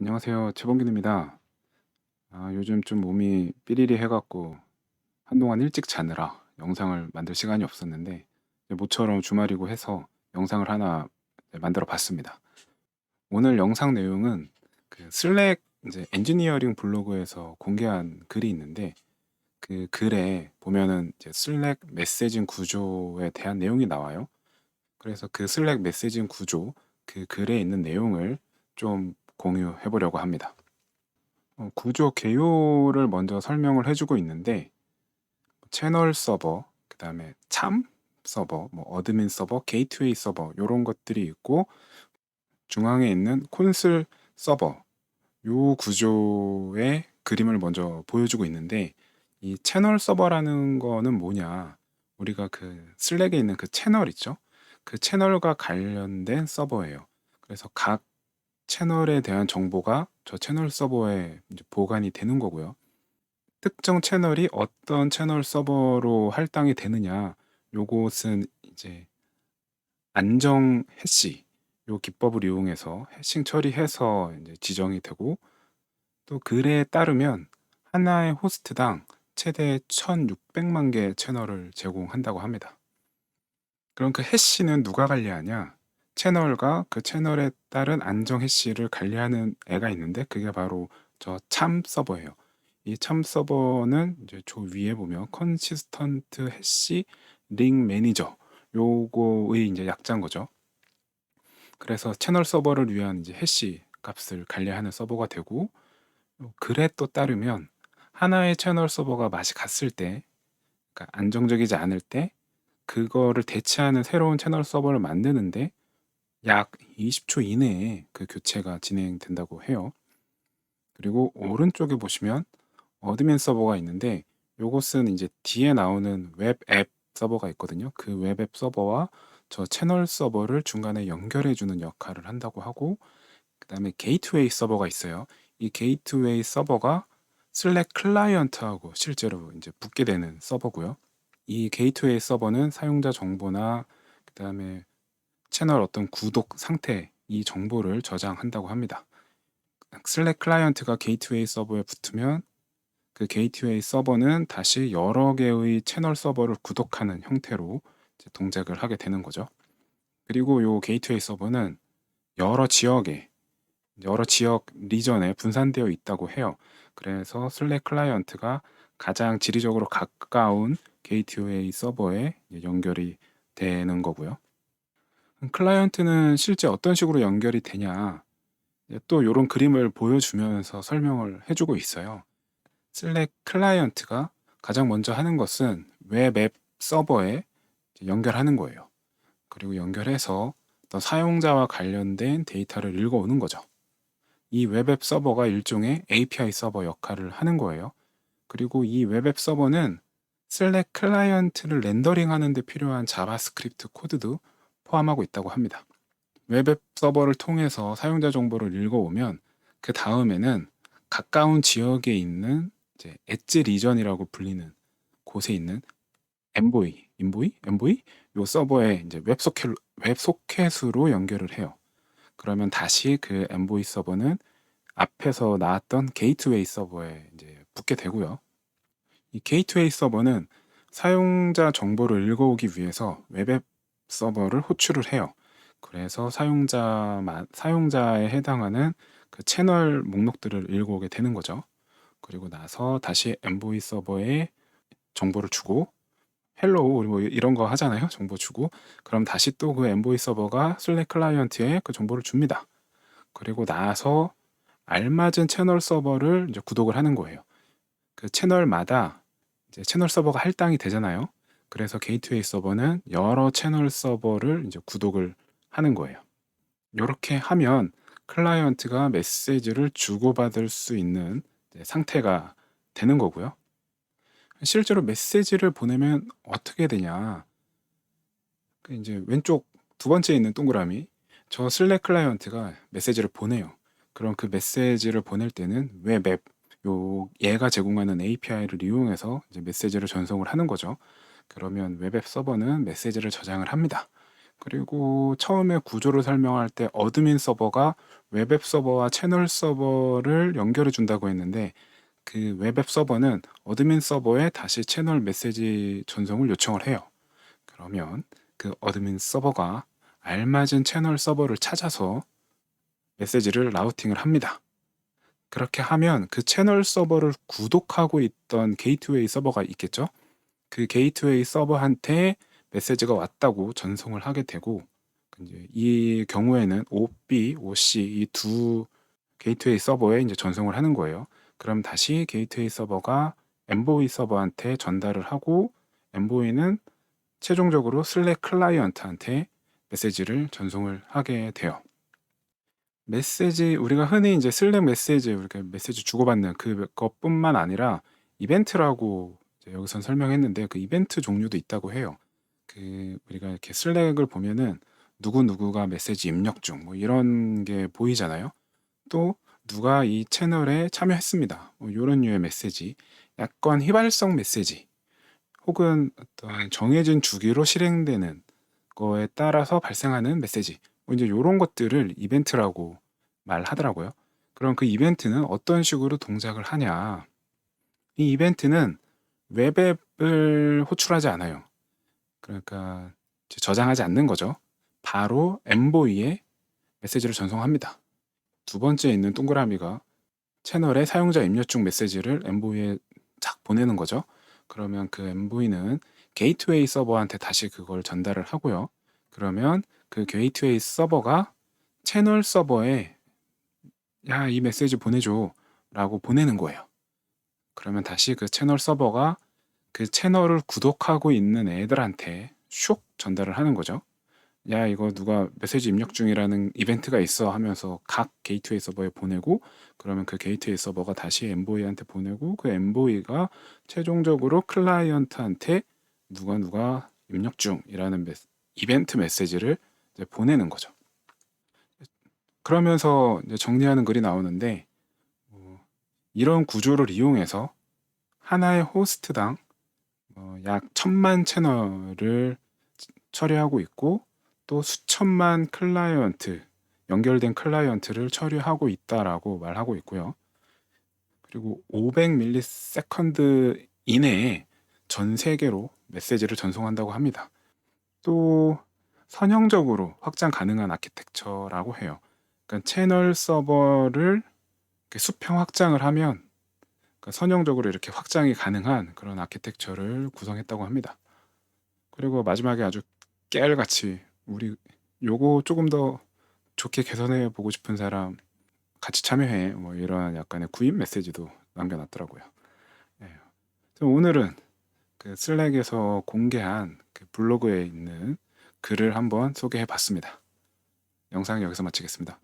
안녕하세요. 최범균입니다. 요즘 좀 몸이 삐리리 해갖고 한동안 일찍 자느라 영상을 만들 시간이 없었는데 이제 모처럼 주말이고 해서 영상을 하나 만들어 봤습니다. 오늘 영상 내용은 그 슬랙 이제 엔지니어링 블로그에서 공개한 글이 있는데 그 글에 보면은 이제 슬랙 메시징 구조에 대한 내용이 나와요. 그래서 그 슬랙 메시징 구조, 그 글에 있는 내용을 좀 공유해 보려고 합니다. 구조 개요를 먼저 설명을 해주고 있는데 채널 서버, 그 다음에 참 서버, 뭐 어드민 서버, 게이트웨이 서버 이런 것들이 있고 중앙에 있는 콘솔 서버 요 구조의 그림을 먼저 보여주고 있는데 이 채널 서버라는 거는 뭐냐? 우리가 그 슬랙에 있는 그 채널 있죠? 그 채널과 관련된 서버예요. 그래서 각 채널에 대한 정보가 저 채널 서버에 이제 보관이 되는 거고요. 특정 채널이 어떤 채널 서버로 할당이 되느냐, 요것은 이제 안정 해시, 요 기법을 이용해서 해싱 처리해서 이제 지정이 되고, 또 글에 따르면 하나의 호스트당 최대 1600만 개 채널을 제공한다고 합니다. 그럼 그 해시는 누가 관리하냐? 채널과 그 채널에 따른 안정 해시를 관리하는 애가 있는데 그게 바로 저 참 서버예요. 이 참 서버는 이제 저 위에 보면 컨시스턴트 해시 링 매니저 요거의 이제 약자인 거죠. 그래서 채널 서버를 위한 이제 해시 값을 관리하는 서버가 되고 글에 또 따르면 하나의 채널 서버가 맛이 갔을 때, 그러니까 안정적이지 않을 때 그거를 대체하는 새로운 채널 서버를 만드는데 약 20초 이내에 그 교체가 진행된다고 해요. 그리고 오른쪽에 보시면 어드민 서버가 있는데 요것은 이제 뒤에 나오는 웹 앱 서버가 있거든요. 그 웹 앱 서버와 저 채널 서버를 중간에 연결해 주는 역할을 한다고 하고 그다음에 게이트웨이 서버가 있어요. 이 게이트웨이 서버가 슬랙 클라이언트하고 실제로 이제 붙게 되는 서버고요. 이 게이트웨이 서버는 사용자 정보나 그다음에 채널 어떤 구독 상태 이 정보를 저장한다고 합니다. 슬랙 클라이언트가 게이트웨이 서버에 붙으면 그 게이트웨이 서버는 다시 여러 개의 채널 서버를 구독하는 형태로 이제 동작을 하게 되는 거죠. 그리고 이 게이트웨이 서버는 여러 지역에 여러 지역 리전에 분산되어 있다고 해요. 그래서 슬랙 클라이언트가 가장 지리적으로 가까운 게이트웨이 서버에 연결이 되는 거고요. 클라이언트는 실제 어떤 식으로 연결이 되냐? 또 이런 그림을 보여주면서 설명을 해주고 있어요. 슬랙 클라이언트가 가장 먼저 하는 것은 웹 앱 서버에 연결하는 거예요. 그리고 연결해서 어떤 사용자와 관련된 데이터를 읽어오는 거죠. 이 웹 앱 서버가 일종의 API 서버 역할을 하는 거예요. 그리고 이 웹 앱 서버는 슬랙 클라이언트를 렌더링 하는 데 필요한 자바스크립트 코드도 포함하고 있다고 합니다. 웹앱 서버를 통해서 사용자 정보를 읽어오면 그 다음에는 가까운 지역에 있는 이제 엣지 리전이라고 불리는 곳에 있는 엔보이 요 서버에 이제 웹소켓으로 연결을 해요. 그러면 다시 그 엔보이 서버는 앞에서 나왔던 게이트웨이 서버에 이제 붙게 되고요. 이 게이트웨이 서버는 사용자 정보를 읽어오기 위해서 웹앱 서버를 호출을 해요. 그래서 사용자에 해당하는 그 채널 목록들을 읽어오게 되는 거죠. 그리고 나서 다시 엔보이 서버에 정보를 주고 헬로우 우리 뭐 이런 거 하잖아요. 정보 주고 그럼 다시 또 그 엔보이 서버가 슬랙 클라이언트에 그 정보를 줍니다. 그리고 나서 알맞은 채널 서버를 이제 구독을 하는 거예요. 그 채널마다 이제 채널 서버가 할당이 되잖아요. 그래서 게이트웨이 서버는 여러 채널 서버를 이제 구독을 하는 거예요. 이렇게 하면 클라이언트가 메시지를 주고받을 수 있는 상태가 되는 거고요. 실제로 메시지를 보내면 어떻게 되냐? 그 이제 왼쪽 두 번째 있는 동그라미, 저 슬랙 클라이언트가 메시지를 보내요. 그럼 그 메시지를 보낼 때는 웹앱, 얘가 제공하는 API를 이용해서 이제 메시지를 전송을 하는 거죠. 그러면 웹앱 서버는 메시지를 저장을 합니다. 그리고 처음에 구조를 설명할 때 어드민 서버가 웹앱 서버와 채널 서버를 연결해 준다고 했는데 그 웹앱 서버는 어드민 서버에 다시 채널 메시지 전송을 요청을 해요. 그러면 그 어드민 서버가 알맞은 채널 서버를 찾아서 메시지를 라우팅을 합니다. 그렇게 하면 그 채널 서버를 구독하고 있던 게이트웨이 서버가 있겠죠? 그 게이트웨이 서버한테 메시지가 왔다고 전송을 하게 되고 이제 이 경우에는 OB, OC 이 두 게이트웨이 서버에 이제 전송을 하는 거예요. 그럼 다시 게이트웨이 서버가 엔보이 서버한테 전달을 하고 엔보이는 최종적으로 슬랙 클라이언트한테 메시지를 전송을 하게 돼요. 메시지 우리가 흔히 이제 슬랙 메시지 우리가 메시지 주고받는 그것뿐만 아니라 이벤트라고 이제 여기선 설명했는데 그 이벤트 종류도 있다고 해요. 우리가 이렇게 슬랙을 보면은 누구누구가 메시지 입력 중 뭐 이런 게 보이잖아요. 또 누가 이 채널에 참여했습니다. 뭐 이런 류의 메시지, 약간 휘발성 메시지, 혹은 어떤 정해진 주기로 실행되는 거에 따라서 발생하는 메시지, 뭐 이제 이런 것들을 이벤트라고 말하더라고요. 그럼 그 이벤트는 어떤 식으로 동작을 하냐? 이 이벤트는 웹앱을 호출하지 않아요. 그러니까 저장하지 않는 거죠. 바로 엔보이에 메시지를 전송합니다. 두 번째 있는 동그라미가 채널에 사용자 입력 중 메시지를 엔보이에 쫙 보내는 거죠. 그러면 그 엔보이는 게이트웨이 서버한테 다시 그걸 전달을 하고요. 그러면 그 게이트웨이 서버가 채널 서버에 야, 이 메시지 보내줘 라고 보내는 거예요. 그러면 다시 그 채널 서버가 그 채널을 구독하고 있는 애들한테 슉 전달을 하는 거죠. 야, 이거 누가 메시지 입력 중이라는 이벤트가 있어 하면서 각 게이트웨이 서버에 보내고 그러면 그 게이트웨이 서버가 다시 엔보이한테 보내고 그 엔보이가 최종적으로 클라이언트한테 누가 입력 중이라는 이벤트 메시지를 이제 보내는 거죠. 그러면서 이제 정리하는 글이 나오는데 이런 구조를 이용해서 하나의 호스트당 약 1000만 채널을 처리하고 있고 또 수천만 클라이언트, 연결된 클라이언트를 처리하고 있다라고 말하고 있고요. 그리고 500ms 이내에 전 세계로 메시지를 전송한다고 합니다. 또 선형적으로 확장 가능한 아키텍처라고 해요. 그러니까 채널 서버를 이렇게 수평 확장을 하면 그러니까 선형적으로 이렇게 확장이 가능한 그런 아키텍처를 구성했다고 합니다. 그리고 마지막에 아주 깨알같이 우리 요거 조금 더 좋게 개선해 보고 싶은 사람 같이 참여해 뭐 이런 약간의 구입 메시지도 남겨놨더라고요. 예. 오늘은 그 슬랙에서 공개한 그 블로그에 있는 글을 한번 소개해 봤습니다. 영상은 여기서 마치겠습니다.